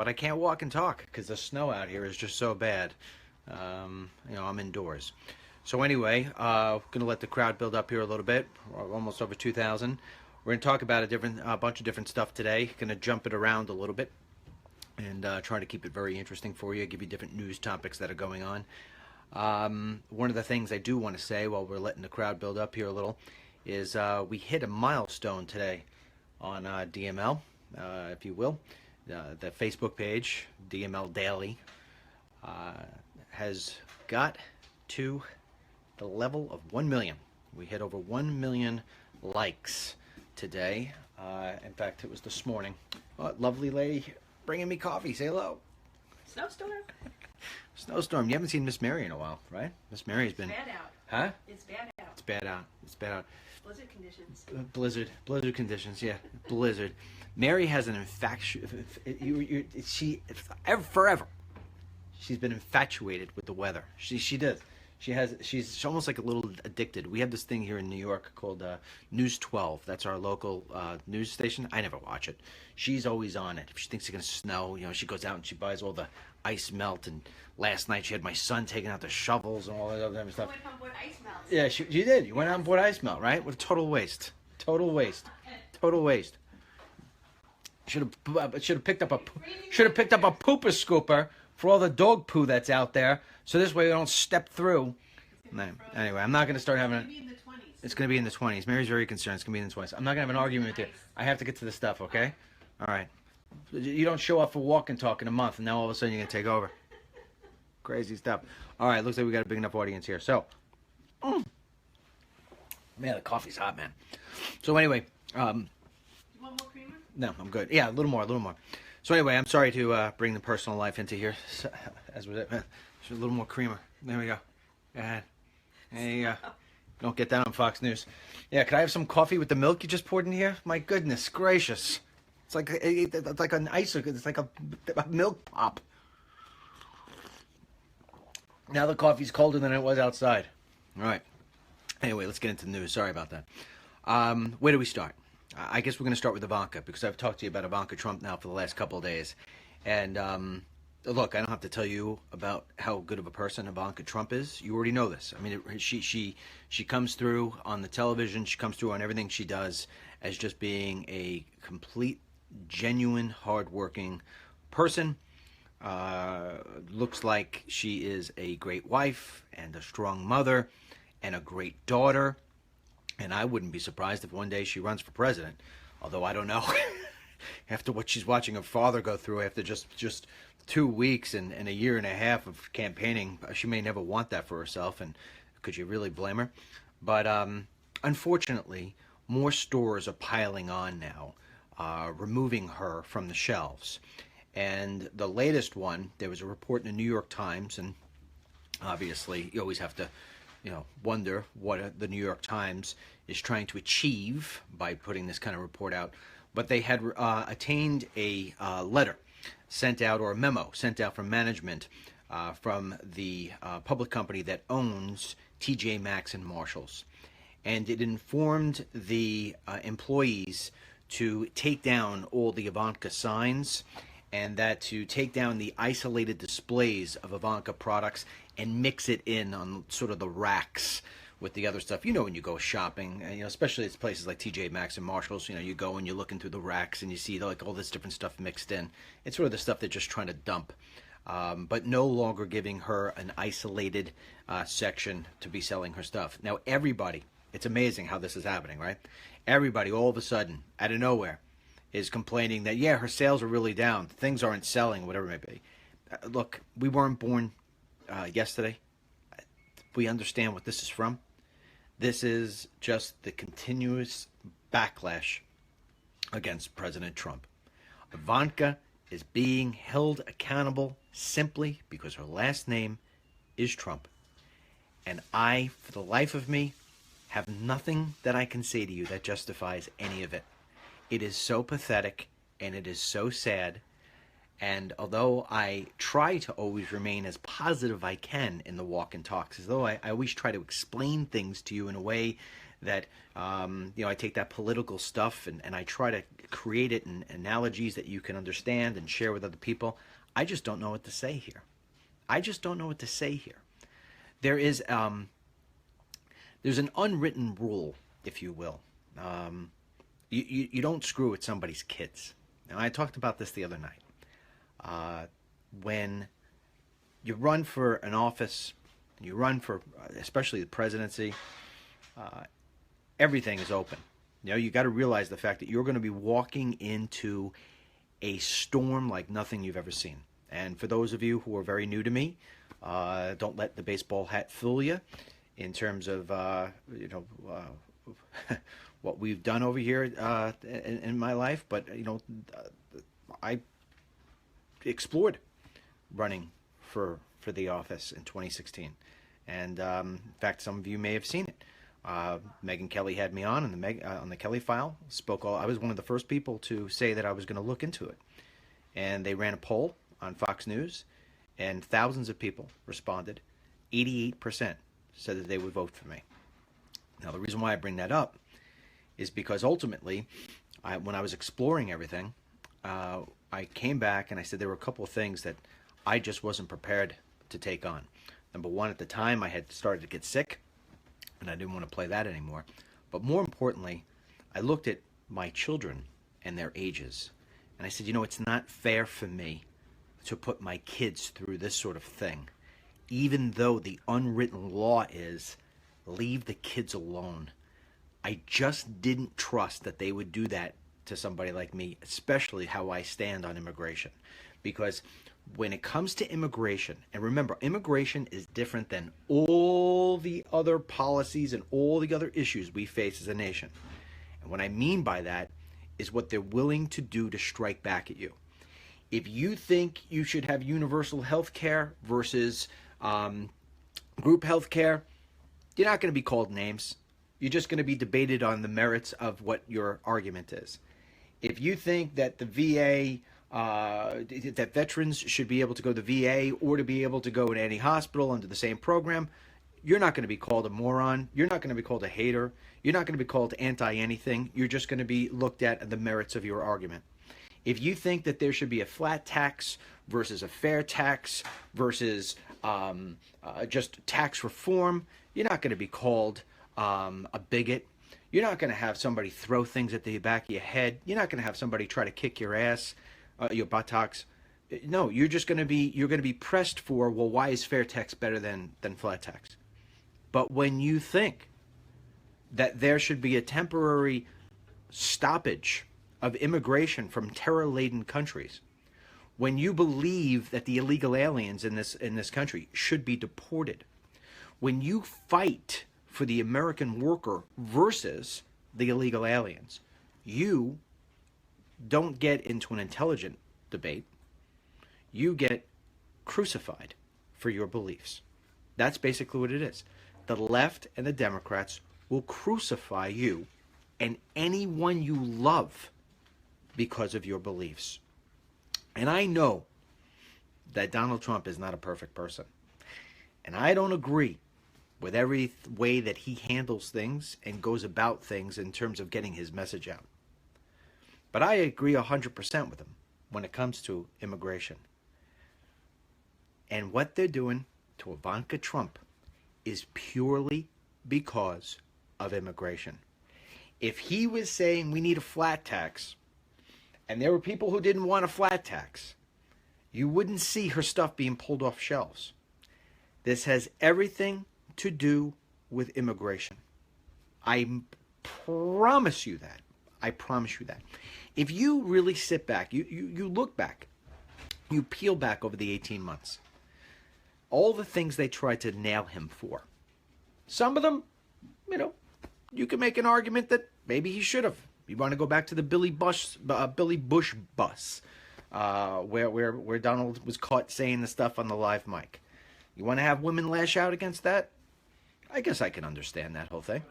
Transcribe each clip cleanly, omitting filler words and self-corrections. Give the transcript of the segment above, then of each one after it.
but I can't walk and talk because the snow out here is just so bad. I'm indoors. So anyway, going to let the crowd build up here a little bit. We're almost over 2,000. We're going to talk about a bunch of different stuff today. Going to jump it around a little bit and try to keep it very interesting for you. Give you different news topics that are going on. One of the things I do want to say while we're letting the crowd build up here a little is we hit a milestone today on DML, if you will. The Facebook page, DML Daily, has got to the level of 1 million. We hit over 1 million likes today. In fact, it was this morning. Oh, lovely lady bringing me coffee. Say hello. Snowstorm. Snowstorm. You haven't seen Miss Mary in a while, right? Miss Mary's been... It's bad out. Huh? It's bad out. It's bad out. It's bad out. Blizzard conditions. Blizzard conditions, yeah. Blizzard. Mary has an forever. She's been infatuated with the weather. She does. She's almost like a little addicted. We have this thing here in New York called News 12. That's our local news station. I never watch it. She's always on it. If she thinks it's going to snow, she goes out and she buys all the ice melt. And last night she had my son taking out the shovels and all that other stuff. I went and bought ice melt. Yeah, you did. You went out and bought ice melt, right? What a total waste. Total waste. Should have picked up a pooper scooper for all the dog poo that's out there, so this way we don't step through. Anyway, I'm not going to start having it. It's going to be in the 20s. Mary's very concerned. It's going to be in the 20s. I'm not going to have an argument with you. I have to get to the stuff, okay? All right. You don't show up for walk and talk in a month, and now all of a sudden you're going to take over. Crazy stuff. All right, looks like we got a big enough audience here. So, man, the coffee's hot, man. So anyway, You want more creamer? no, I'm good. Yeah, a little more. So anyway, I'm sorry to bring the personal life into here. As was it, a little more creamer. There we go. Go ahead. There you go. Don't get that on Fox News. Yeah, could I have some coffee with the milk you just poured in here? My goodness gracious. It's like an ice. It's like a milk pop. Now the coffee's colder than it was outside. All right. Anyway, let's get into the news. Sorry about that. Where do we start? I guess we're going to start with Ivanka, because I've talked to you about Ivanka Trump now for the last couple of days. And look, I don't have to tell you about how good of a person Ivanka Trump is. You already know this. I mean, she comes through on the television. She comes through on everything she does as just being a complete, genuine, hardworking person. Looks like she is a great wife and a strong mother and a great daughter. And I wouldn't be surprised if one day she runs for president. Although I don't know. After what she's watching her father go through after just 2 weeks and a year and a half of campaigning, she may never want that for herself. And could you really blame her? But unfortunately, more stores are piling on now, removing her from the shelves. And the latest one, there was a report in the New York Times, and obviously you always have to wonder what the New York Times is trying to achieve by putting this kind of report out. But they had attained a letter sent out, or a memo sent out from management from the public company that owns TJ Maxx and Marshalls. And it informed the employees to take down all the Ivanka signs, and that to take down the isolated displays of Ivanka products and mix it in on sort of the racks with the other stuff. When you go shopping, and, especially at places like TJ Maxx and Marshalls, you go and you're looking through the racks and you see like all this different stuff mixed in. It's sort of the stuff they're just trying to dump, but no longer giving her an isolated section to be selling her stuff. Now everybody, it's amazing how this is happening, right? Everybody all of a sudden, out of nowhere, is complaining that, yeah, her sales are really down. Things aren't selling, whatever it may be. Look, we weren't born yesterday. We understand what this is from. This is just the continuous backlash against President Trump. Ivanka is being held accountable simply because her last name is Trump. And I, for the life of me, have nothing that I can say to you that justifies any of it. It is so pathetic, and it is so sad. And although I try to always remain as positive I can in the walk and talks, as though I always try to explain things to you in a way that I take that political stuff and I try to create it in analogies that you can understand and share with other people. I just don't know what to say here. I just don't know what to say here. There is there's an unwritten rule, if you will. You don't screw with somebody's kids. And I talked about this the other night. When you run for an office, you run for especially the presidency, everything is open. You got to realize the fact that you're going to be walking into a storm like nothing you've ever seen. And for those of you who are very new to me, don't let the baseball hat fool you in terms of what we've done over here in my life. But I explored running for the office in 2016, and in fact, some of you may have seen it. Megan Kelly had me on the Kelly File. I was one of the first people to say that I was going to look into it, and they ran a poll on Fox News, and thousands of people responded. 88% said that they would vote for me. Now, the reason why I bring that up is because ultimately, when I was exploring everything, I came back and I said there were a couple of things that I just wasn't prepared to take on. Number one, at the time, I had started to get sick, and I didn't want to play that anymore. But more importantly, I looked at my children and their ages, and I said, it's not fair for me to put my kids through this sort of thing, even though the unwritten law is leave the kids alone. I just didn't trust that they would do that to somebody like me, especially how I stand on immigration. Because when it comes to immigration, and remember, immigration is different than all the other policies and all the other issues we face as a nation. And what I mean by that is what they're willing to do to strike back at you. If you think you should have universal health care versus group health care, you're not going to be called names. You're just going to be debated on the merits of what your argument is. If you think that the VA, that veterans should be able to go to the VA or to be able to go to any hospital under the same program, you're not going to be called a moron. You're not going to be called a hater. You're not going to be called anti-anything. You're just going to be looked at the merits of your argument. If you think that there should be a flat tax versus a fair tax versus just tax reform, you're not going to be called a bigot. You're not going to have somebody throw things at the back of your head. You're not going to have somebody try to kick your ass, your buttocks. No, you're going to be pressed for, well, why is fair tax better than flat tax? But when you think that there should be a temporary stoppage of immigration from terror-laden countries, when you believe that the illegal aliens in this country should be deported, when you fight for the American worker versus the illegal aliens, you don't get into an intelligent debate. You get crucified for your beliefs. That's basically what it is. The left and the Democrats will crucify you and anyone you love because of your beliefs. And I know that Donald Trump is not a perfect person. And I don't agree with every way that he handles things and goes about things in terms of getting his message out. But I agree 100% with him when it comes to immigration. And what they're doing to Ivanka Trump is purely because of immigration. If he was saying we need a flat tax, and there were people who didn't want a flat tax, you wouldn't see her stuff being pulled off shelves. This has everything to do with immigration. I promise you that. I promise you that. If you really sit back, you look back, you peel back over the 18 months, all the things they tried to nail him for. Some of them, you can make an argument that maybe he should have. You want to go back to the Billy Bush bus, where Donald was caught saying the stuff on the live mic. You want to have women lash out against that? I guess I can understand that whole thing.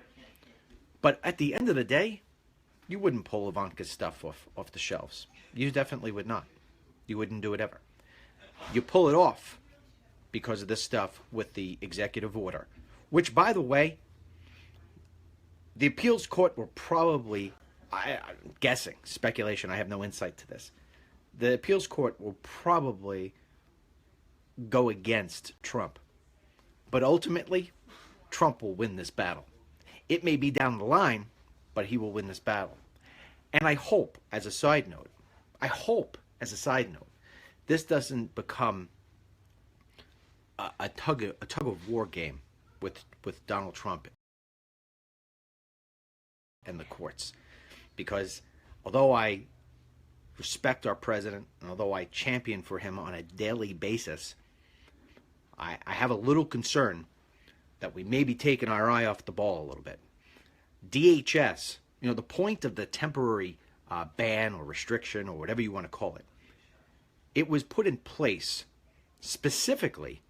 But at the end of the day, you wouldn't pull Ivanka's stuff off the shelves. You definitely would not. You wouldn't do it ever. You pull it off because of this stuff with the executive order, which, by the way, The appeals court will probably, I'm guessing, speculation, I have no insight to this. The appeals court will probably go against Trump. But ultimately, Trump will win this battle. It may be down the line, but he will win this battle. And I hope, as a side note, this doesn't become a tug of war game with Donald Trump and the courts. Because although I respect our president, and although I champion for him on a daily basis, I have a little concern that we may be taking our eye off the ball a little bit. DHS, the point of the temporary ban or restriction or whatever you want to call it, it was put in place specifically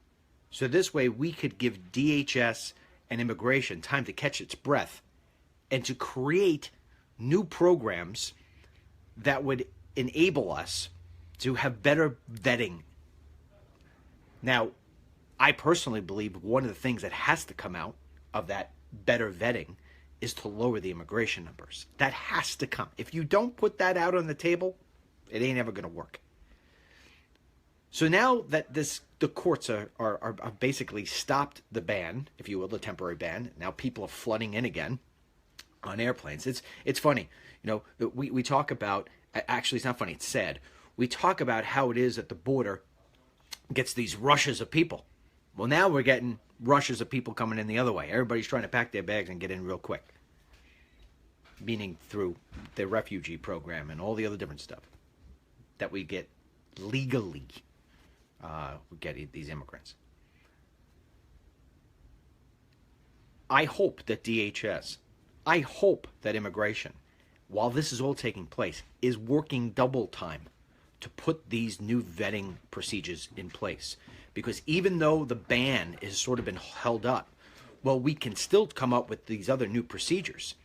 so this way we could give DHS and immigration time to catch its breath and to create new programs that would enable us to have better vetting. Now, I personally believe one of the things that has to come out of that better vetting is to lower the immigration numbers. That has to come. If you don't put that out on the table, it ain't ever going to work. So now that the courts are basically stopped the ban, if you will, the temporary ban. Now people are flooding in again on airplanes. It's funny, we talk about, actually it's not funny, it's sad. We talk about how it is that the border gets these rushes of people. Well, now we're getting rushes of people coming in the other way. Everybody's trying to pack their bags and get in real quick. Meaning through the refugee program and all the other different stuff that we get legally. We get these immigrants. I hope that DHS, I hope that immigration, while this is all taking place, is working double time to put these new vetting procedures in place. Because even though the ban has sort of been held up, well, we can still come up with these other new procedures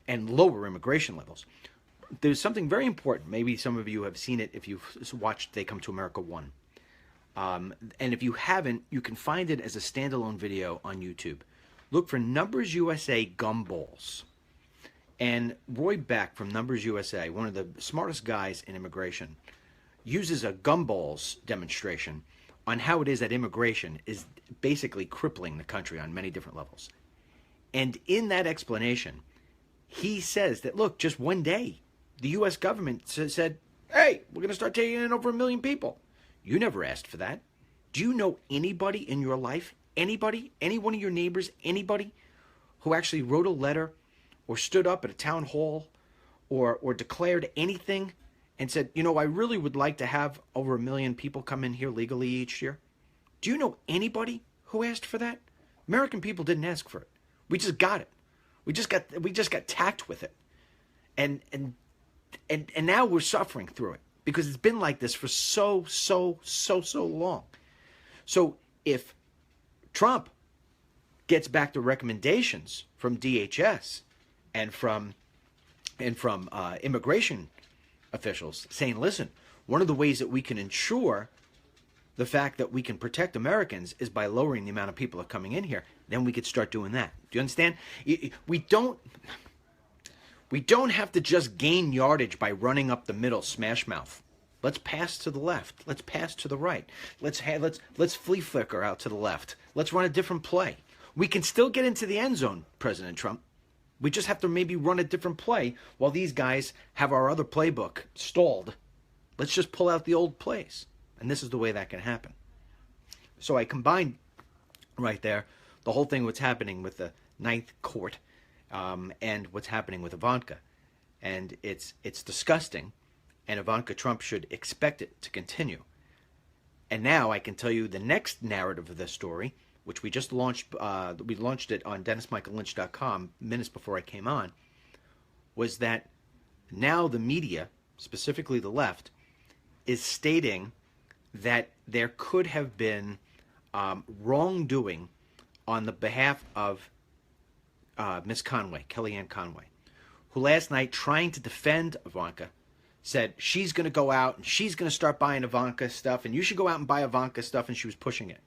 and lower immigration levels. There's something very important. Maybe some of you have seen it if you've watched They Come to America 1. And if you haven't, you can find it as a standalone video on YouTube. Look for Numbers USA gumballs. And Roy Beck from Numbers USA, one of the smartest guys in immigration, uses a gumballs demonstration on how it is that immigration is basically crippling the country on many different levels. And in that explanation, he says that, look, just one day, the U.S. government said, hey, we're going to start taking in over 1 million people. You never asked for that. Do you know anybody in your life, anybody, any one of your neighbors, anybody who actually wrote a letter or stood up at a town hall or declared anything and said, I really would like to have over 1 million people come in here legally each year? Do you know anybody who asked for that? American people didn't ask for it. We just got it. We just got tacked with it. And now we're suffering through it because it's been like this for so long. So if Trump gets back to recommendations from DHS and from immigration officials saying, listen, one of the ways that we can ensure the fact that we can protect Americans is by lowering the amount of people that are coming in here, then we could start doing that. Do you understand? We don't have to just gain yardage by running up the middle, smash mouth. Let's pass to the left. Let's pass to the right. Let's flea flicker out to the left. Let's run a different play. We can still get into the end zone, President Trump. We just have to maybe run a different play while these guys have our other playbook stalled. Let's just pull out the old plays. And this is the way that can happen. So I combined right there the whole thing, what's happening with the Ninth Court and what's happening with Ivanka. And it's disgusting. And Ivanka Trump should expect it to continue. And now I can tell you the next narrative of this story, which we just launched. We launched it on DennisMichaelLynch.com minutes before I came on, was that now the media, specifically the left, is stating that there could have been wrongdoing on the behalf of Miss Conway, Kellyanne Conway, who last night, trying to defend Ivanka, said she's going to go out and she's going to start buying Ivanka stuff and you should go out and buy Ivanka stuff, and she was pushing it.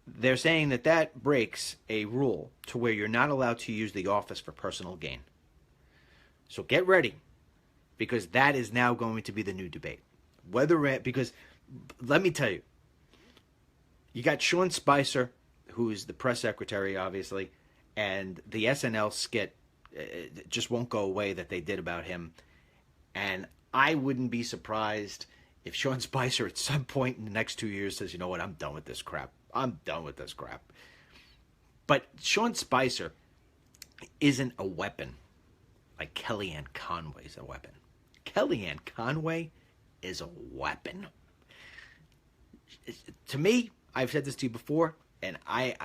they're saying that that breaks a rule to where you're not allowed to use the office for personal gain. So get ready, because that is now going to be the new debate. Because let me tell you, you got Sean Spicer, who's the press secretary, obviously, and the SNL skit just won't go away that they did about him. And I wouldn't be surprised if Sean Spicer at some point in the next 2 years says, you know what, I'm done with this crap. I'm done with this crap. But Sean Spicer isn't a weapon like Kellyanne Conway is a weapon. Kellyanne Conway is a weapon. To me, I've said this to you before, and I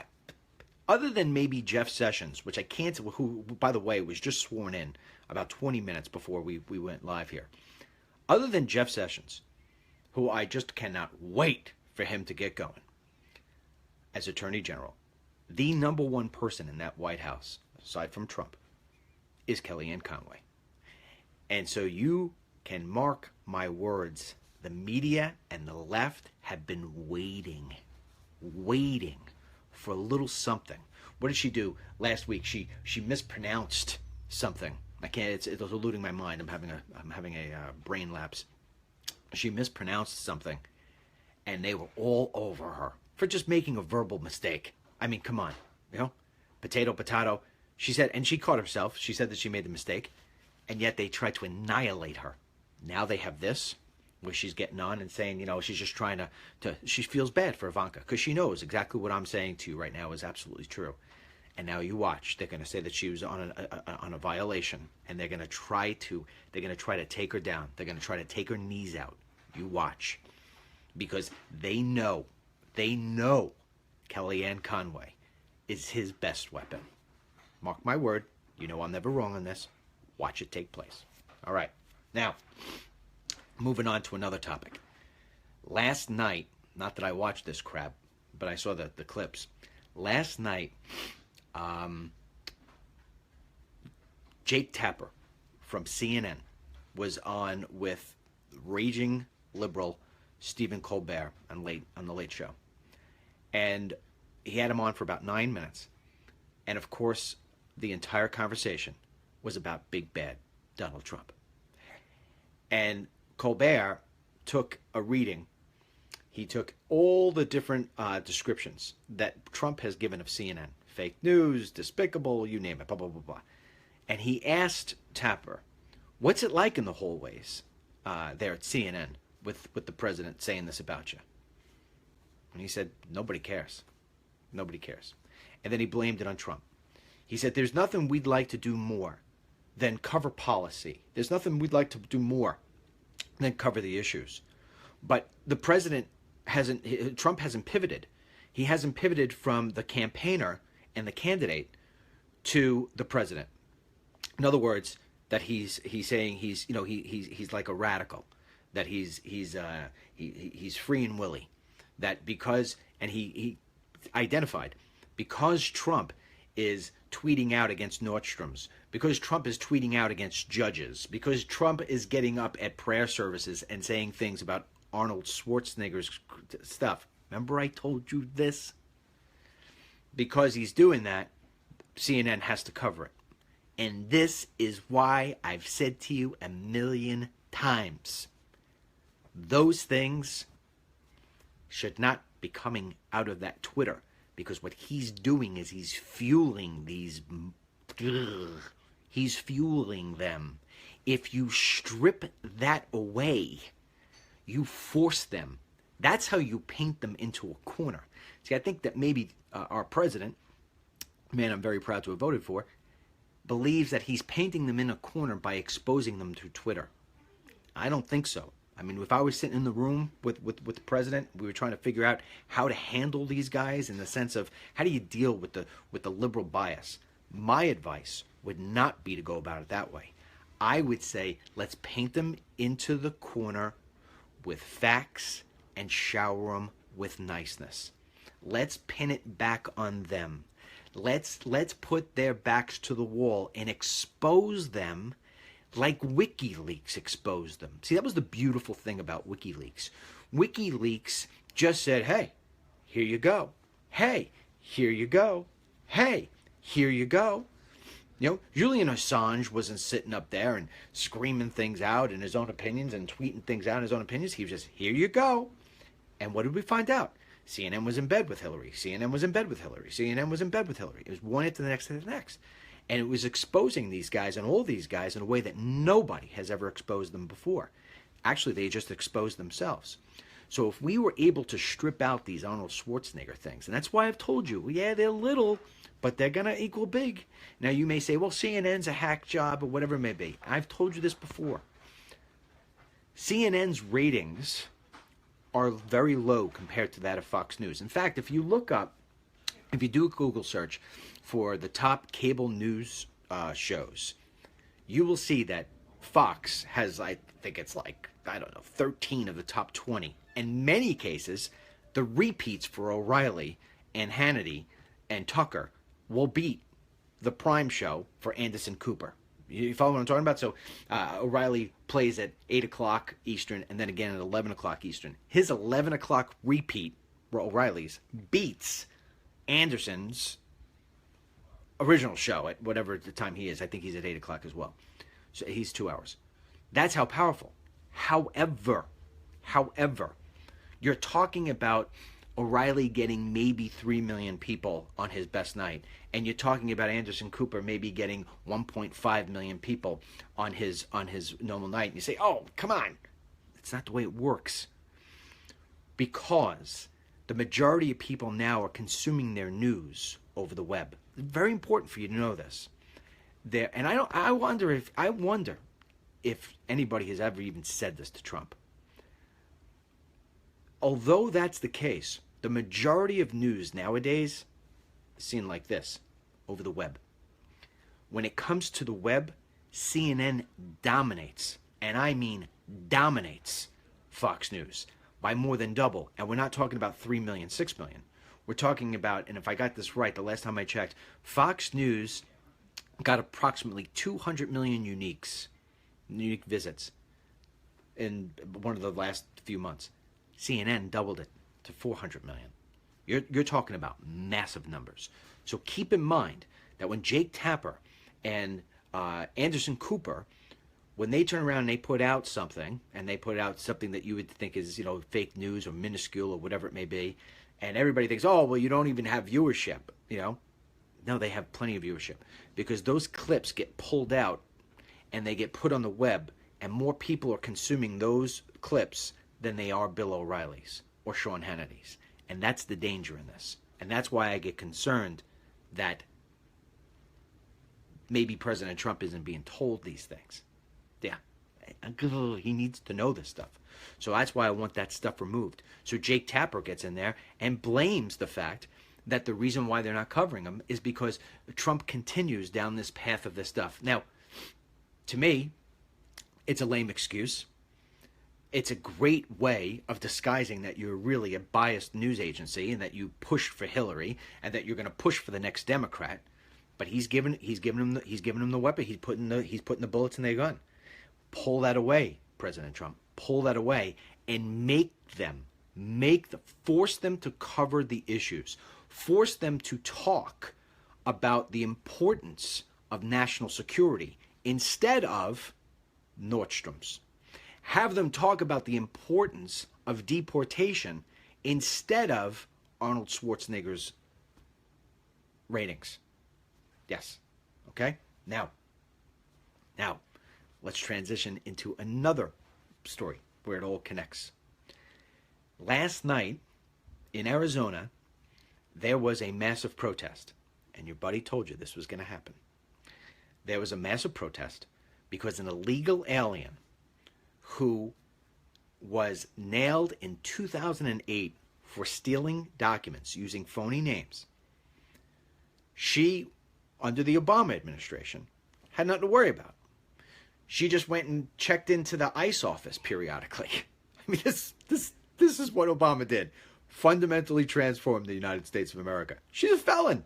other than maybe Jeff Sessions, which I can't, who, by the way, was just sworn in about 20 minutes before we went live here. Other than Jeff Sessions, who I just cannot wait for him to get going as Attorney General, the number one person in that White House, aside from Trump, is Kellyanne Conway. And so you can mark my words, the media and the left have been waiting for a little something. What did she do last week? She mispronounced something. I can't. It's eluding my mind. I'm having a brain lapse. She mispronounced something, and they were all over her for just making a verbal mistake. I mean, come on, potato. She said, and she caught herself. She said that she made the mistake, and yet they tried to annihilate her. Now they have this, where she's getting on and saying, she's just trying to she feels bad for Ivanka because she knows exactly what I'm saying to you right now is absolutely true. And now you watch, they're going to say that she was on a violation, and they're going to try to take her down. They're going to try to take her knees out. You watch, because they know Kellyanne Conway is his best weapon. Mark my word, I'm never wrong on this. Watch it take place. All right, now moving on to another topic. Last night, not that I watched this crap, but I saw the clips. Last night, Jake Tapper from CNN was on with raging liberal Stephen Colbert on the Late Show, and he had him on for about 9 minutes, and of course, the entire conversation was about big bad Donald Trump. And Colbert took a reading. He took all the different descriptions that Trump has given of CNN. Fake news, despicable, you name it, blah, blah, blah, blah. And he asked Tapper, what's it like in the hallways there at CNN with the president saying this about you? And he said, nobody cares. Nobody cares. And then he blamed it on Trump. He said, there's nothing we'd like to do more than cover policy. There's nothing we'd like to do more than cover the issues. But the president Trump hasn't pivoted. He hasn't pivoted from the campaigner and the candidate to the president. In other words, that he's saying he's like a radical, that he's free and willy, that because, and he identified, because Trump is tweeting out against Nordstroms, because Trump is tweeting out against judges, because Trump is getting up at prayer services and saying things about Arnold Schwarzenegger's stuff. Remember I told you this? Because he's doing that, CNN has to cover it. And this is why I've said to you a million times, those things should not be coming out of that Twitter, because what he's doing is he's fueling them. If you strip that away, you force them. That's how you paint them into a corner. See, I think that maybe our president, man I'm very proud to have voted for, believes that he's painting them in a corner by exposing them to Twitter. I don't think so. I mean, if I was sitting in the room with the president, we were trying to figure out how to handle these guys in the sense of how do you deal with the liberal bias. My advice would not be to go about it that way. I would say let's paint them into the corner with facts and shower them with niceness. Let's pin it back on them. Let's put their backs to the wall and expose them like WikiLeaks exposed them. See, that was the beautiful thing about WikiLeaks. WikiLeaks just said, hey, here you go. Hey, here you go. Hey, here you go. Julian Assange wasn't sitting up there and screaming things out in his own opinions and tweeting things out in his own opinions. He was just, here you go. And what did we find out? CNN was in bed with Hillary. CNN was in bed with Hillary. CNN was in bed with Hillary. It was one after the next to the next. And it was exposing these guys and all these guys in a way that nobody has ever exposed them before. Actually, they just exposed themselves. So if we were able to strip out these Arnold Schwarzenegger things, and that's why I've told you, yeah, they're little, but they're going to equal big. Now, you may say, well, CNN's a hack job or whatever it may be. I've told you this before. CNN's ratings are very low compared to that of Fox News. In fact, if you do a Google search for the top cable news shows, you will see that Fox has, I think it's like, 13 of the top 20. In many cases, the repeats for O'Reilly and Hannity and Tucker will beat the prime show for Anderson Cooper. You follow what I'm talking about? So O'Reilly plays at 8 o'clock Eastern and then again at 11 o'clock Eastern. His 11 o'clock repeat, O'Reilly's, beats Anderson's original show at whatever the time he is. I think he's at 8 o'clock as well. So he's 2 hours. That's how powerful. However, you're talking about O'Reilly getting maybe 3 million people on his best night, and you're talking about Anderson Cooper maybe getting 1.5 million people on his normal night. And you say, oh, come on. It's not the way it works. Because the majority of people now are consuming their news over the web. It's very important for you to know this. And I wonder if anybody has ever even said this to Trump. Although that's the case, the majority of news nowadays is seen like this, over the web. When it comes to the web, CNN dominates, and I mean dominates, Fox News by more than double. And we're not talking about 3 million, 6 million. We're talking about, and if I got this right, the last time I checked, Fox News got approximately 200 million unique visits in one of the last few months. CNN doubled it to 400 million. You're talking about massive numbers. So keep in mind that when Jake Tapper and Anderson Cooper, when they turn around and they put out something, and they put out something that you would think is, fake news or minuscule or whatever it may be, and everybody thinks, oh, well, you don't even have viewership, No, they have plenty of viewership because those clips get pulled out and they get put on the web, and more people are consuming those clips than they are Bill O'Reilly's or Sean Hannity's. And that's the danger in this. And that's why I get concerned that maybe President Trump isn't being told these things. Yeah, he needs to know this stuff. So that's why I want that stuff removed. So Jake Tapper gets in there and blames the fact that the reason why they're not covering him is because Trump continues down this path of this stuff. Now, to me, it's a lame excuse. It's a great way of disguising that you're really a biased news agency and that you pushed for Hillary and that you're going to push for the next Democrat. But he's giving them the weapon. He's putting the bullets in their gun. Pull that away, President Trump. Pull that away and force them to cover the issues. Force them to talk about the importance of national security instead of Nordstrom's. Have them talk about the importance of deportation instead of Arnold Schwarzenegger's ratings. Yes. Okay? Now, let's transition into another story where it all connects. Last night in Arizona, there was a massive protest, and your buddy told you this was going to happen. There was a massive protest because an illegal alien who was nailed in 2008 for stealing documents using phony names. She, under the Obama administration, had nothing to worry about. She just went and checked into the ICE office periodically. I mean, this is what Obama did. Fundamentally transformed the United States of America. She's a felon.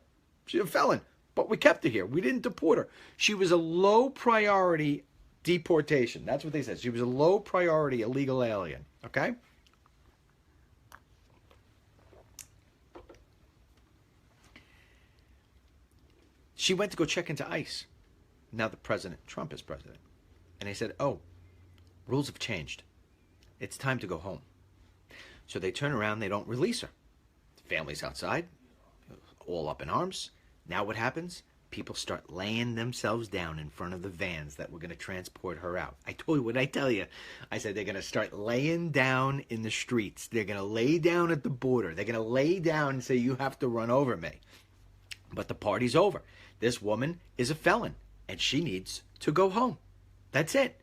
But we kept her here. We didn't deport her. She was a low priority deportation. That's what they said. She was a low priority illegal alien. Okay? She went to go check into ICE. Now that President Trump is president. And they said, oh, rules have changed. It's time to go home. So they turn around, they don't release her. The family's outside, all up in arms. Now what happens? People start laying themselves down in front of the vans that were going to transport her out. I told you, what I tell you? I said they're going to start laying down in the streets. They're going to lay down at the border. They're going to lay down and say, you have to run over me. But the party's over. This woman is a felon, and she needs to go home. That's it.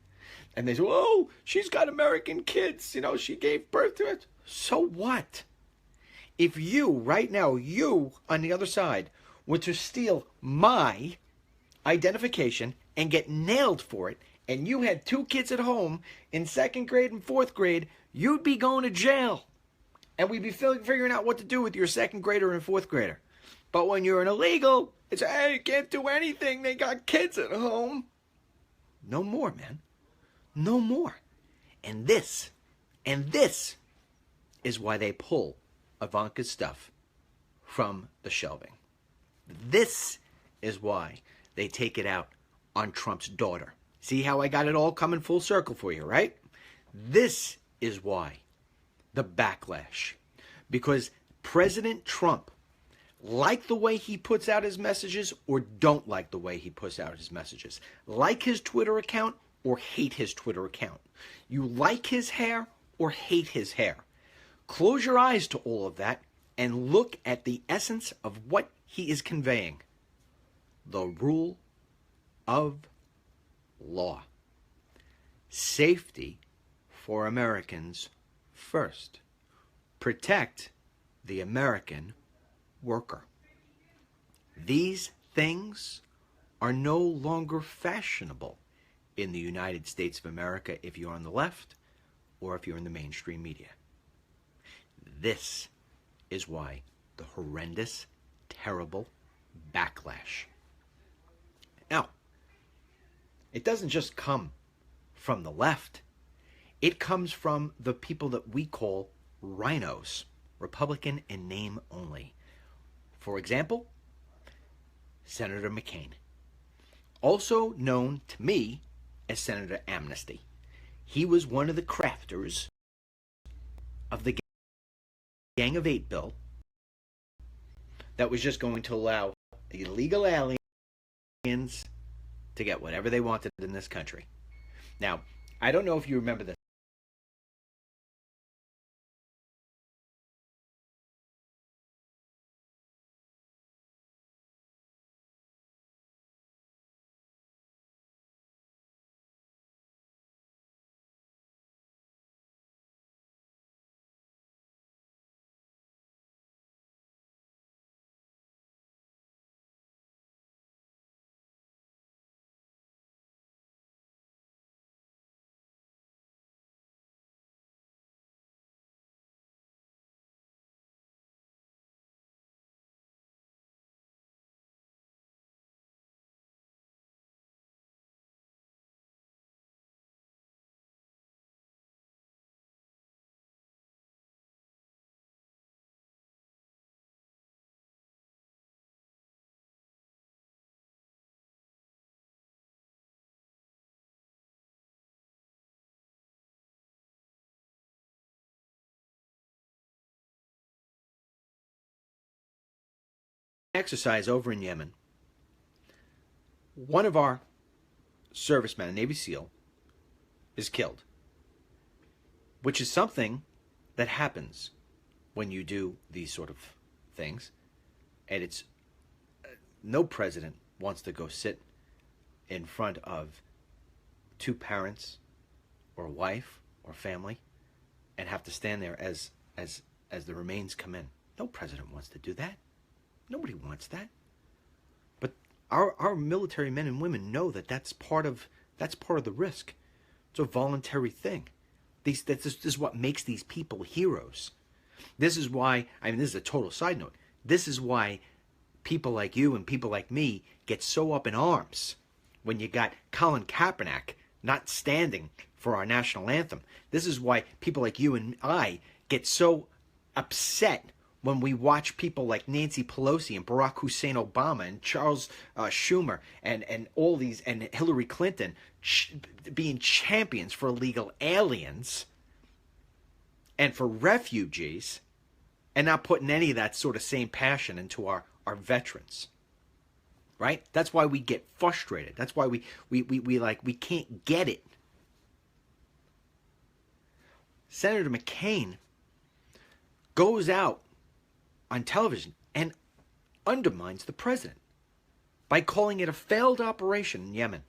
And they say, oh, she's got American kids. You know, she gave birth to it. So what? If you, right now, you on the other side, were to steal my identification and get nailed for it, and you had 2 kids at home in 2nd grade and 4th grade, you'd be going to jail. And we'd be figuring out what to do with your 2nd grader and 4th grader. But when you're an illegal, it's, hey, you can't do anything. They got kids at home. No more, man. No more. And this is why they pull Ivanka's stuff from the shelving. This is why they take it out on Trump's daughter. See how I got it all coming full circle for you, right? This is why the backlash. Because President Trump, like the way he puts out his messages or don't like the way he puts out his messages. Like his Twitter account or hate his Twitter account. You like his hair or hate his hair. Close your eyes to all of that and look at the essence of what he is conveying. The rule of law. Safety for Americans first. Protect the American worker. These things are no longer fashionable in the United States of America if you're on the left or if you're in the mainstream media. This is why the horrendous, terrible backlash. Now, it doesn't just come from the left. It comes from the people that we call rhinos, Republican in name only. For example, Senator McCain, also known to me as Senator Amnesty. He was one of the crafters of the Gang of 8 bill that was just going to allow illegal aliens to get whatever they wanted in this country. Now, I don't know if you remember this. Exercise over in Yemen, one of our servicemen, a Navy SEAL, is killed, which is something that happens when you do these sort of things. And it's no president wants to go sit in front of 2 parents or a wife or family and have to stand there as the remains come in. No president wants to do that. Nobody wants that. But our military men and women know that that's part of the risk. It's a voluntary thing. This is what makes these people heroes. This is why, I mean, this is a total side note. This is why people like you and people like me get so up in arms when you got Colin Kaepernick not standing for our national anthem. This is why people like you and I get so upset when we watch people like Nancy Pelosi and Barack Hussein Obama and Charles Schumer and all these, and Hillary Clinton being champions for illegal aliens and for refugees, and not putting any of that sort of same passion into our veterans. Right? That's why we get frustrated. That's why we can't get it. Senator McCain goes out on television and undermines the president by calling it a failed operation in Yemen.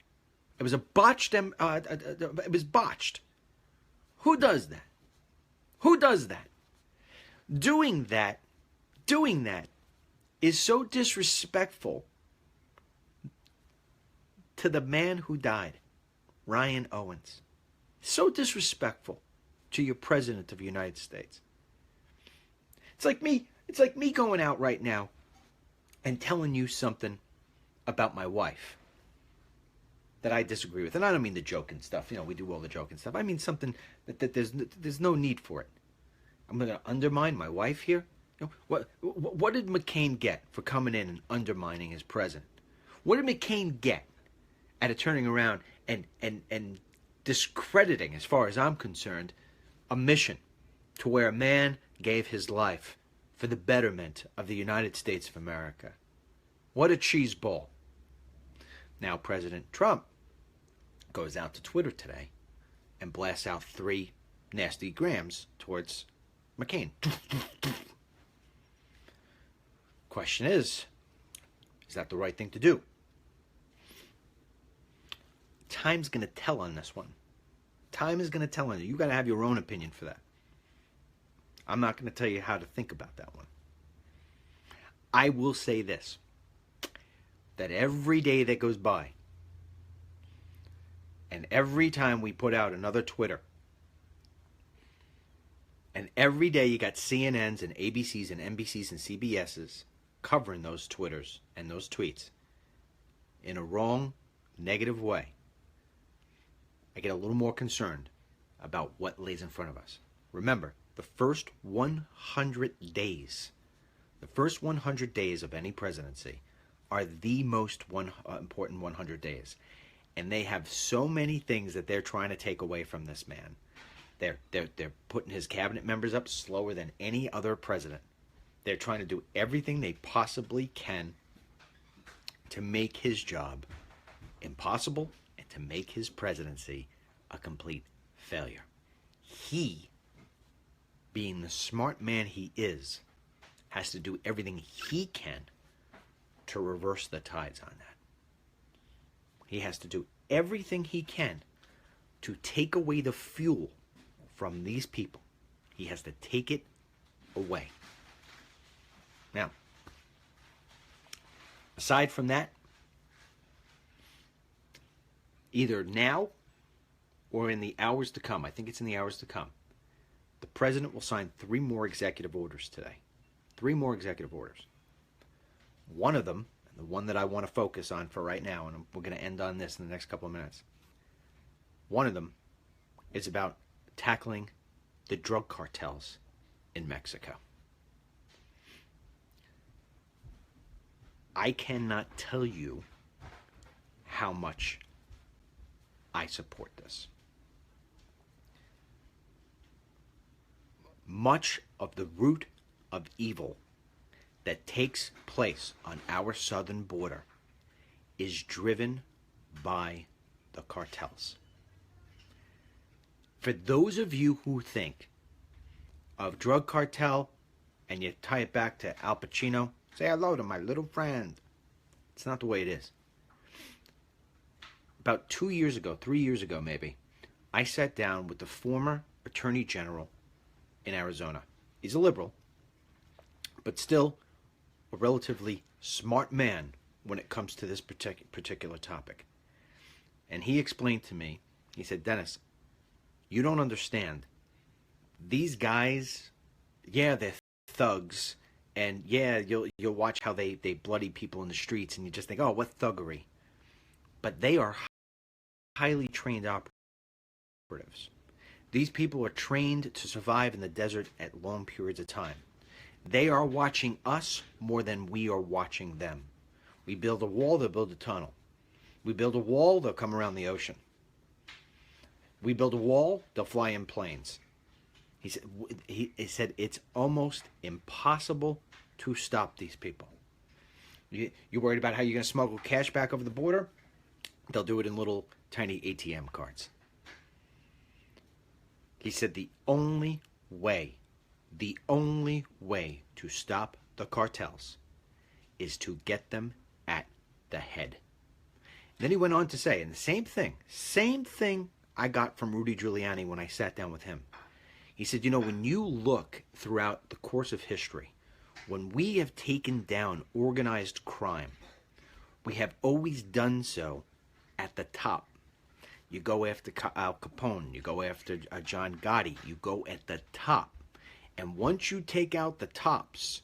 It was a botched. It was botched. Who does that? Who does that? Doing that is so disrespectful to the man who died, Ryan Owens. So disrespectful to your president of the United States. It's like me going out right now and telling you something about my wife that I disagree with. And I don't mean the joking stuff. You know, we do all the joking stuff. I mean something that there's no need for it. I'm going to undermine my wife here? You know, what did McCain get for coming in and undermining his president? What did McCain get out of turning around and discrediting, as far as I'm concerned, a mission to where a man gave his life for the betterment of the United States of America? What a cheese ball. Now President Trump goes out to Twitter today and blasts out 3 nasty grams towards McCain. Question is that the right thing to do? Time's going to tell on this one. Time is going to tell on you. You got to have your own opinion for that. I'm not going to tell you how to think about that one. I will say this, that every day that goes by, and every time we put out another Twitter, and every day you got CNNs and ABCs and NBCs and CBSs covering those Twitters and those tweets in a wrong, negative way, I get a little more concerned about what lays in front of us. Remember, the first 100 days of any presidency are the most important 100 days. And they have so many things that they're trying to take away from this man. They're putting his cabinet members up slower than any other president. They're trying to do everything they possibly can to make his job impossible and to make his presidency a complete failure. He, being the smart man he is, has to do everything he can to reverse the tides on that. He has to do everything he can to take away the fuel from these people. He has to take it away. Now, aside from that, either now or in the hours to come, I think it's in the hours to come, the president will sign 3 more executive orders today. 3 more executive orders. One of them, the one that I want to focus on for right now, and we're going to end on this in the next couple of minutes. One of them is about tackling the drug cartels in Mexico. I cannot tell you how much I support this. Much of the root of evil that takes place on our southern border is driven by the cartels. For those of you who think of drug cartel and you tie it back to Al Pacino, say hello to my little friend. It's not the way it is. About 2 years ago, 3 years ago maybe, I sat down with the former Attorney General in Arizona. He's a liberal, but still a relatively smart man when it comes to this particular topic. And he explained to me, he said, Dennis, you don't understand. These guys, yeah, they're thugs, and yeah, you'll watch how they bloody people in the streets, and you just think, oh, what thuggery. But they are highly trained operatives. These people are trained to survive in the desert at long periods of time. They are watching us more than we are watching them. We build a wall, they'll build a tunnel. We build a wall, they'll come around the ocean. We build a wall, they'll fly in planes. He said it's almost impossible to stop these people. You're worried about how you're going to smuggle cash back over the border? They'll do it in little tiny ATM cards. He said the only way to stop the cartels is to get them at the head. Then he went on to say, and the same thing I got from Rudy Giuliani when I sat down with him. He said, when you look throughout the course of history, when we have taken down organized crime, we have always done so at the top. You go after Al Capone, you go after John Gotti, you go at the top. And once you take out the tops,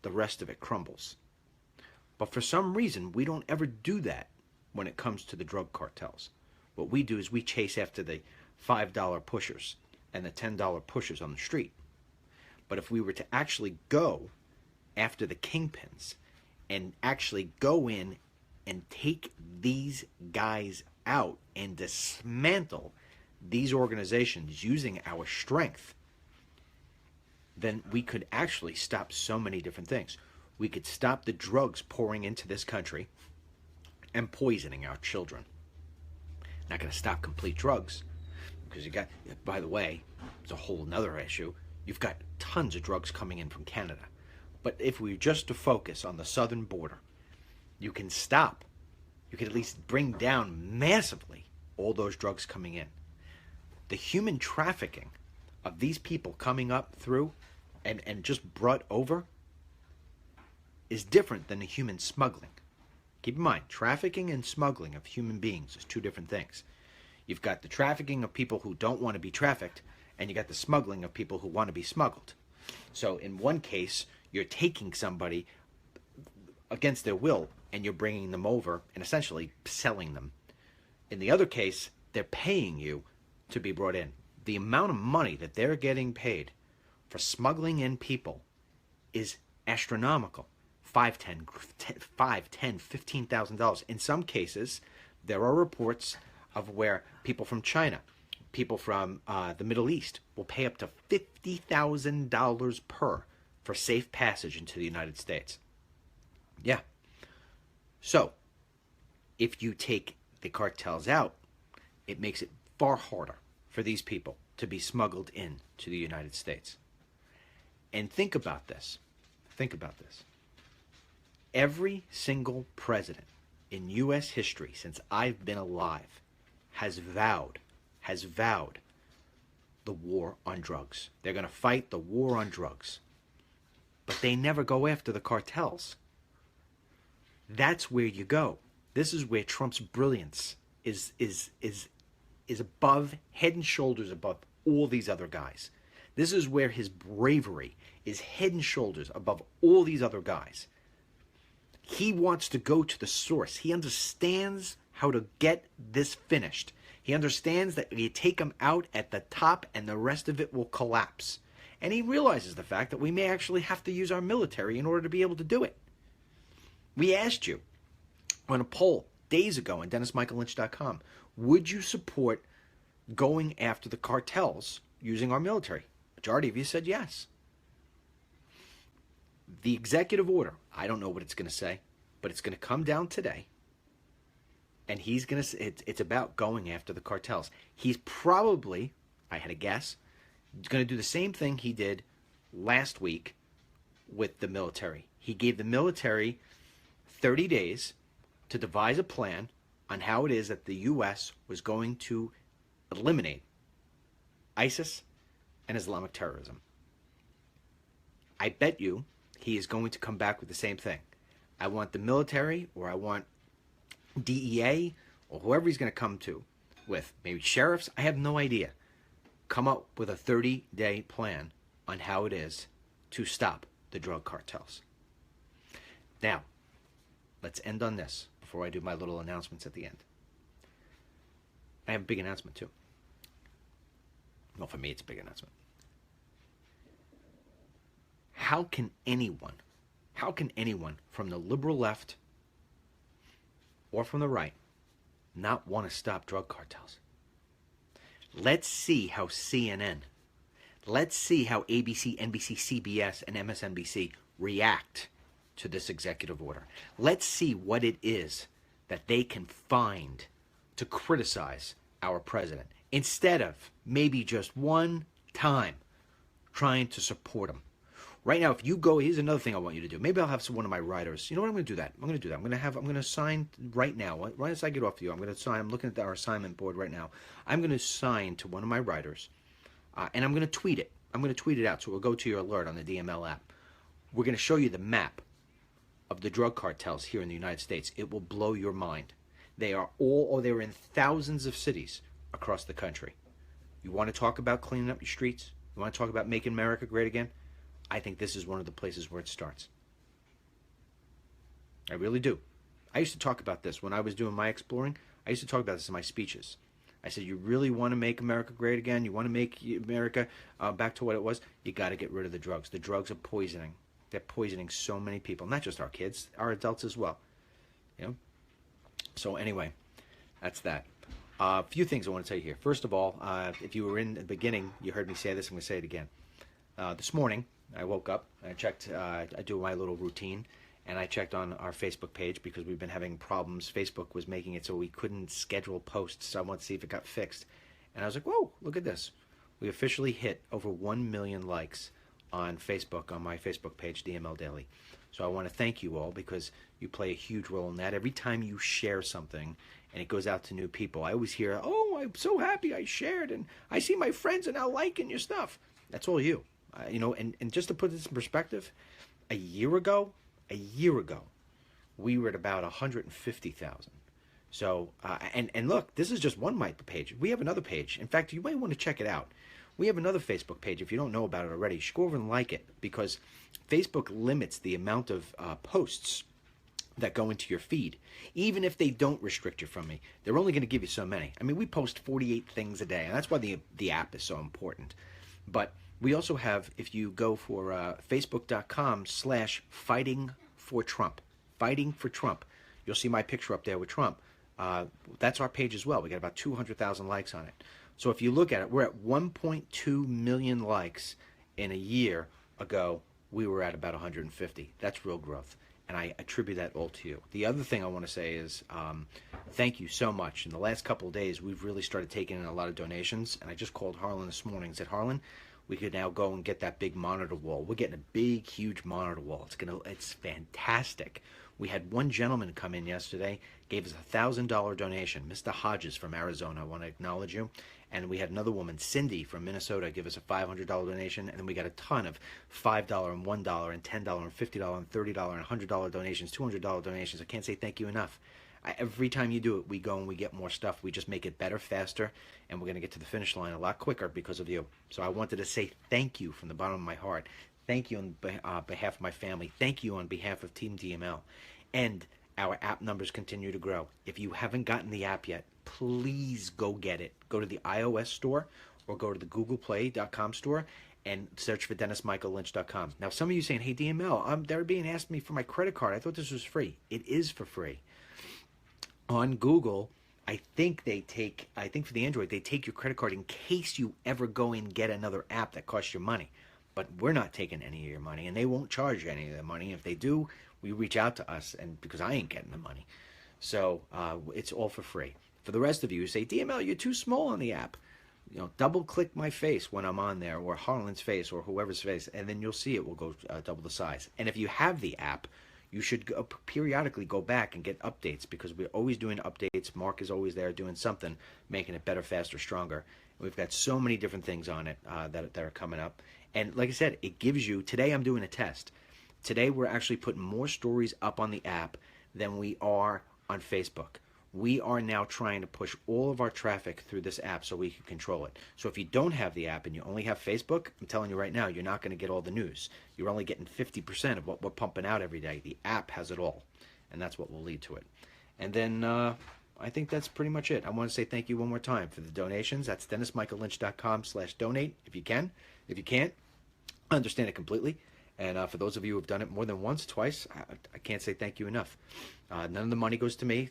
the rest of it crumbles. But for some reason, we don't ever do that when it comes to the drug cartels. What we do is we chase after the $5 pushers and the $10 pushers on the street. But if we were to actually go after the kingpins and actually go in and take these guys out and dismantle these organizations using our strength, then we could actually stop so many different things. We could stop the drugs pouring into this country and poisoning our children. Not going to stop complete drugs, because you got, by the way, it's a whole nother issue. You've got tons of drugs coming in from Canada. But if we were just to focus on the southern border, you can at least bring down massively all those drugs coming in. The human trafficking of these people coming up through and just brought over is different than the human smuggling. Keep in mind, trafficking and smuggling of human beings is two different things. You've got the trafficking of people who don't want to be trafficked, and you got the smuggling of people who want to be smuggled. So in one case, you're taking somebody against their will, and you're bringing them over and essentially selling them. In the other case, they're paying you to be brought in. The amount of money that they're getting paid for smuggling in people is astronomical. $5,000, $10,000, $15,000. In some cases, there are reports of where people from China, people from the Middle East will pay up to $50,000 per for safe passage into the United States. Yeah. So, if you take the cartels out, it makes it far harder for these people to be smuggled in to the United States. And think about this. Think about this. Every single president in U.S. history since I've been alive has vowed the war on drugs. They're going to fight the war on drugs. But they never go after the cartels. That's where you go. This is where Trump's brilliance is above, head and shoulders above all these other guys. This is where his bravery is head and shoulders above all these other guys. He wants to go to the source. He understands how to get this finished. He understands that you take him out at the top and the rest of it will collapse. And he realizes the fact that we may actually have to use our military in order to be able to do it. We asked you on a poll days ago on DennisMichaelLynch.com, would you support going after the cartels using our military? Majority of you said yes. The executive order, I don't know what it's going to say, but it's going to come down today. And he's going to, it's about going after the cartels. He's probably, I had a guess, going to do the same thing he did last week with the military. He gave the military 30 days to devise a plan on how it is that the U.S. was going to eliminate ISIS and Islamic terrorism. I bet you he is going to come back with the same thing. I want the military, or I want DEA, or whoever he's going to come to with, maybe sheriffs, I have no idea, come up with a 30-day plan on how it is to stop the drug cartels. Now, let's end on this before I do my little announcements at the end. I have a big announcement too. Well, for me, it's a big announcement. how can anyone from the liberal left or from the right not want to stop drug cartels? Let's see how CNN, let's see how ABC, NBC, CBS, and MSNBC react to this executive order. Let's see what it is that they can find to criticize our president instead of maybe just one time trying to support him. Right now, if you go, here's another thing I want you to do. Maybe I'll have one of my writers. You know what? I'm going to do that. I'm going to sign right now. Right as I get off you, I'm going to sign. I'm looking at our assignment board right now. I'm going to sign to one of my writers, and I'm going to tweet it. I'm going to tweet it out, so it'll go to your alert on the DML app. We're going to show you the map of the drug cartels here in the United States. It will blow your mind. They are they're in thousands of cities across the country. You want to talk about cleaning up your streets? You want to talk about making America great again? I think this is one of the places where it starts. I really do. I used to talk about this when I was doing my exploring. I used to talk about this in my speeches. I said, you really want to make America great again? You want to make America back to what it was? You got to get rid of the drugs. The drugs are poisoning. They're poisoning so many people, not just our kids, our adults as well. You know. So anyway, that's that. A few things I want to tell you here. First of all, if you were in the beginning, you heard me say this. I'm going to say it again. This morning, I woke up. I checked. I do my little routine, and I checked on our Facebook page because we've been having problems. Facebook was making it so we couldn't schedule posts. So I wanted to see if it got fixed. And I was like, whoa, look at this. We officially hit over 1 million likes on Facebook, on my Facebook page, DML Daily. So I want to thank you all because you play a huge role in that. Every time you share something and it goes out to new people, I always hear, oh, I'm so happy I shared and I see my friends are now liking your stuff. That's all you. And just to put this in perspective, a year ago, we were at about 150,000. So, and look, this is just one page. We have another page. In fact, you might want to check it out. We have another Facebook page. If you don't know about it already, you should go over and like it because Facebook limits the amount of posts that go into your feed. Even if they don't restrict you from me, they're only going to give you so many. I mean, we post 48 things a day, and that's why the app is so important. But we also have, if you go for facebook.com/fighting for Trump, fighting for Trump, you'll see my picture up there with Trump. That's our page as well. We got about 200,000 likes on it. So if you look at it, we're at 1.2 million likes. In a year ago, we were at about 150. That's real growth. And I attribute that all to you. The other thing I want to say is thank you so much. In the last couple of days, we've really started taking in a lot of donations. And I just called Harlan this morning and said, Harlan, we could now go and get that big monitor wall. We're getting a big, huge monitor wall. It's fantastic. We had one gentleman come in yesterday, gave us a $1,000 donation. Mr. Hodges from Arizona, I want to acknowledge you. And we had another woman, Cindy from Minnesota, give us a $500 donation. And then we got a ton of $5 and $1 and $10 and $50 and $30 and $100 donations, $200 donations. I can't say thank you enough. Every time you do it, we go and we get more stuff. We just make it better, faster, and we're going to get to the finish line a lot quicker because of you. So I wanted to say thank you from the bottom of my heart. Thank you on behalf of my family. Thank you on behalf of Team DML. And our app numbers continue to grow. If you haven't gotten the app yet, please go get it. Go to the iOS store or go to the googleplay.com store and search for DennisMichaelLynch.com. Now, some of you saying, hey, DML, they're being asked me for my credit card. I thought this was free. It is for free. On Google, I think for the Android, they take your credit card in case you ever go and get another app that costs you money. But we're not taking any of your money, and they won't charge you any of the money. If they do, we reach out to us, and because I ain't getting the money. So it's all for free. For the rest of you who say, DML, you're too small on the app, double click my face when I'm on there, or Harlan's face, or whoever's face, and then you'll see it will go double the size. And if you have the app, you should periodically go back and get updates because we're always doing updates. Mark is always there doing something, making it better, faster, stronger. We've got so many different things on it that are coming up. And like I said, it gives you, today I'm doing a test. Today we're actually putting more stories up on the app than we are on Facebook. We are now trying to push all of our traffic through this app so we can control it. So if you don't have the app and you only have Facebook, I'm telling you right now, you're not going to get all the news. You're only getting 50% of what we're pumping out every day. The app has it all, and that's what will lead to it. And then I think that's pretty much it. I want to say thank you one more time for the donations. That's DennisMichaelLynch.com/donate if you can. If you can't, I understand it completely. And for those of you who have done it more than once, twice, I can't say thank you enough. None of the money goes to me.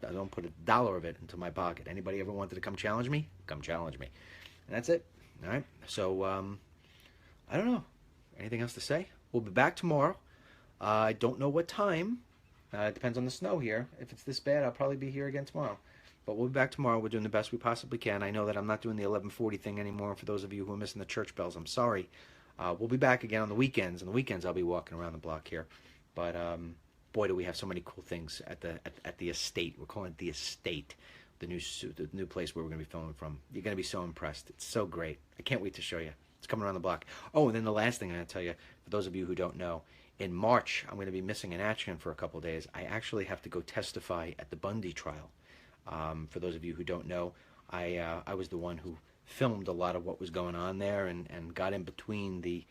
I don't put a dollar of it into my pocket. Anybody ever wanted to come challenge me? Come challenge me. And that's it. All right? So, I don't know. Anything else to say? We'll be back tomorrow. I don't know what time. It depends on the snow here. If it's this bad, I'll probably be here again tomorrow. But we'll be back tomorrow. We're doing the best we possibly can. I know that I'm not doing the 11:40 thing anymore. For those of you who are missing the church bells, I'm sorry. We'll be back again on the weekends. On the weekends, I'll be walking around the block here. But boy, do we have so many cool things at the estate. We're calling it the estate, the new place where we're going to be filming from. You're going to be so impressed. It's so great. I can't wait to show you. It's coming around the block. Oh, and then the last thing I'm going to tell you, for those of you who don't know, in March, I'm going to be missing in action for a couple of days. I actually have to go testify at the Bundy trial. For those of you who don't know, I was the one who filmed a lot of what was going on there and got in between the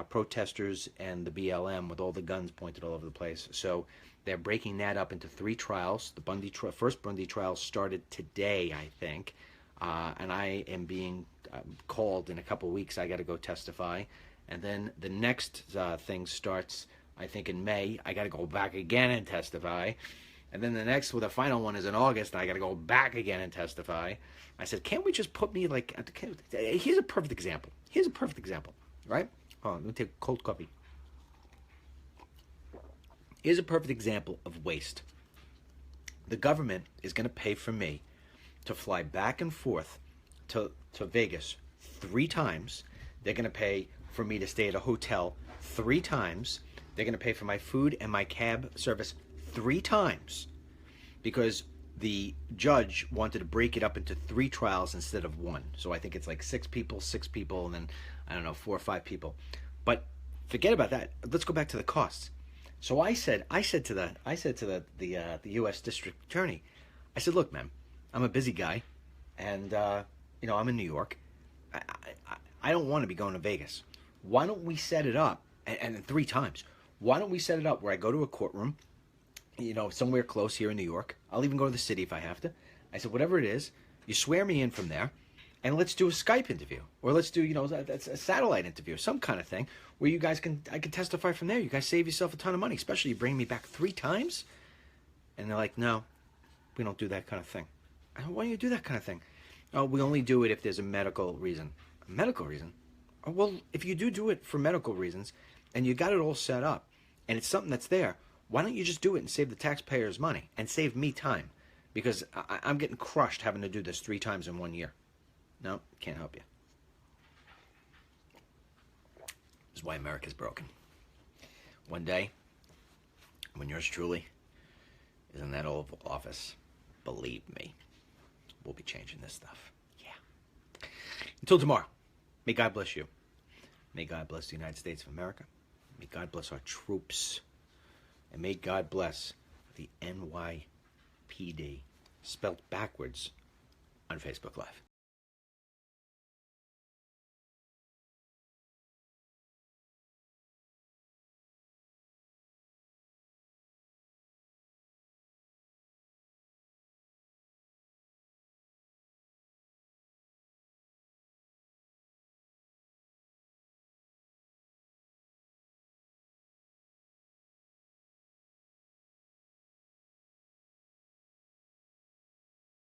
protesters and the BLM with all the guns pointed all over the place. So they're breaking that up into 3 trials. The first Bundy trial started today, I think, and I am being called in a couple of weeks. I got to go testify. And then the next thing starts, I think, in May. I got to go back again and testify. And then the final one is in August, and I got to go back again and testify. I said, can't we just put me like, here's a perfect example. Right? Hold on, let me take a cold coffee. Here's a perfect example of waste. The government is going to pay for me to fly back and forth to Vegas 3 times. They're going to pay for me to stay at a hotel 3 times. They're going to pay for my food and my cab service 3 times because the judge wanted to break it up into 3 trials instead of 1. So I think it's like 6 people, and then, I don't know, 4 or 5 people. But forget about that. Let's go back to the costs. So I said to the U.S. District Attorney, I said, look, man, I'm a busy guy, and I'm in New York. I don't want to be going to Vegas. Why don't we set it up, and 3 times, why don't we set it up where I go to a courtroom, somewhere close here in New York. I'll even go to the city if I have to. I said, whatever it is, you swear me in from there, and let's do a Skype interview, or let's do, a satellite interview, some kind of thing, where I can testify from there. You guys save yourself a ton of money, especially you bring me back 3 times. And they're like, no, we don't do that kind of thing. I said, why don't you do that kind of thing? Oh, we only do it if there's a medical reason. A medical reason? Oh, well, if you do it for medical reasons, and you got it all set up, and it's something that's there, why don't you just do it and save the taxpayers money and save me time? Because I'm getting crushed having to do this 3 times in 1 year. No, can't help you. This is why America's broken. One day, when yours truly is in that Oval Office, believe me, we'll be changing this stuff. Yeah. Until tomorrow, may God bless you. May God bless the United States of America. May God bless our troops. And may God bless the NYPD, spelled backwards, on Facebook Live.